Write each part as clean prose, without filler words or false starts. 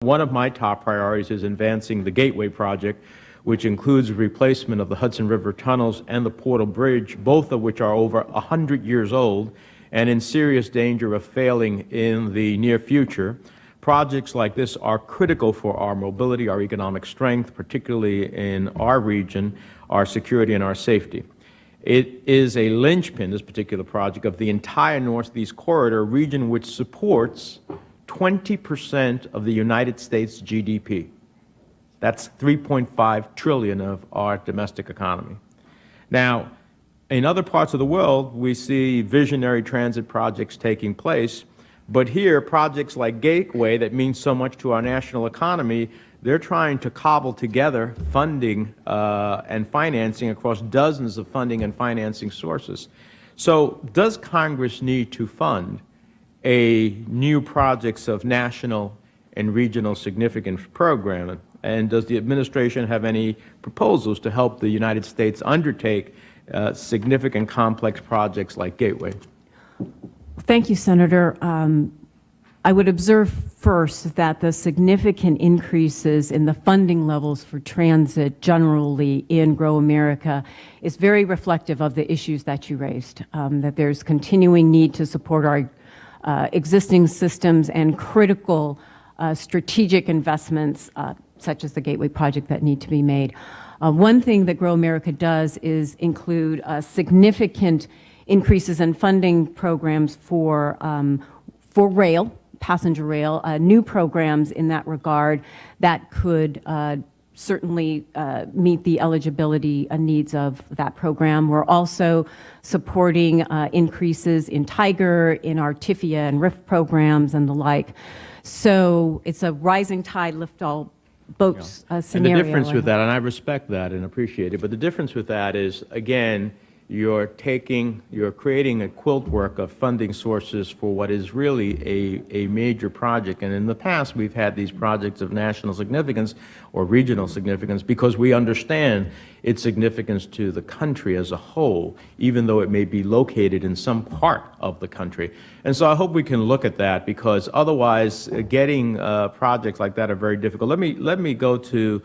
One of my top priorities is advancing the Gateway project, which includes the replacement of the Hudson River tunnels and the Portal Bridge, both of which are over 100 years old and in serious danger of failing in the near future. Projects like this are critical for our mobility, our economic strength, particularly in our region, our security and our safety. It is a linchpin, this particular project, of the entire Northeast Corridor region, which supports 20% of the United States GDP. That's $3.5 trillion of our domestic economy. Now, in other parts of the world, we see visionary transit projects taking place, but here, projects like Gateway, that means so much to our national economy, they're trying to cobble together funding and financing across dozens of funding and financing sources. So does Congress need to fund a new projects of national and regional significance program? And does the administration have any proposals to help the United States undertake significant complex projects like Gateway? Thank you, Senator. I would observe first that the significant increases in the funding levels for transit generally in Grow America is very reflective of the issues that you raised, that there's continuing need to support our existing systems and critical strategic investments such as the Gateway project that need to be made. One thing that Grow America does is include significant increases in funding programs for rail, passenger rail, new programs in that regard that could certainly meet the eligibility needs of that program. We're also supporting increases in Tiger, in our TIFIA and RIF programs and the like. So it's a rising tide lift all boats scenario. And the difference with that, and I respect that and appreciate it, but the difference with that is, again, you're creating a quiltwork of funding sources for what is really a major project. And in the past, we've had these projects of national significance or regional significance because we understand its significance to the country as a whole, even though it may be located in some part of the country. And so I hope we can look at that, because otherwise getting projects like that are very difficult. Let me go to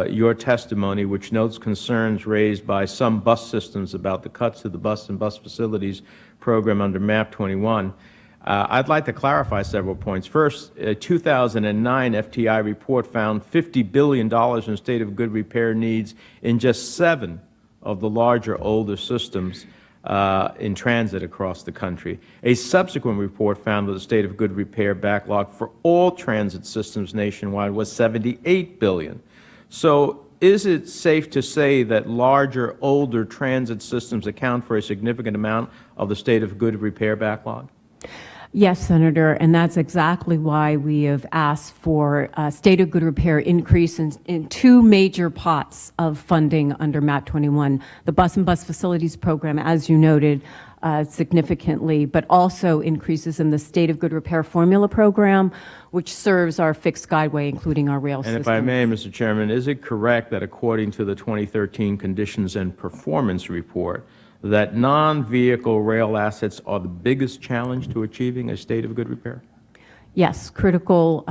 your testimony, which notes concerns raised by some bus systems about the cuts to the bus and bus facilities program under MAP 21. I'd like to clarify several points. First, a 2009 FTI report found $50 billion in state of good repair needs in just 7 of the larger, older systems in transit across the country. A subsequent report found that the state of good repair backlog for all transit systems nationwide was $78 billion. So is it safe to say that larger, older transit systems account for a significant amount of the state of good repair backlog? Yes, Senator, and that's exactly why we have asked for state of good repair increase in 2 major pots of funding under MAP 21. The bus and bus facilities program, as you noted, significantly, but also increases in the state of good repair formula program, which serves our fixed guideway, including our rail system. And if I may, Mr. Chairman, is it correct that according to the 2013 Conditions and Performance Report, that non-vehicle rail assets are the biggest challenge to achieving a state of good repair? Yes, critical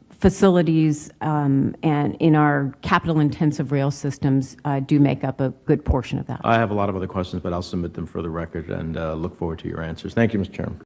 facilities and in our capital-intensive rail systems do make up a good portion of that. I have a lot of other questions, but I'll submit them for the record and look forward to your answers. Thank you, Mr. Chairman.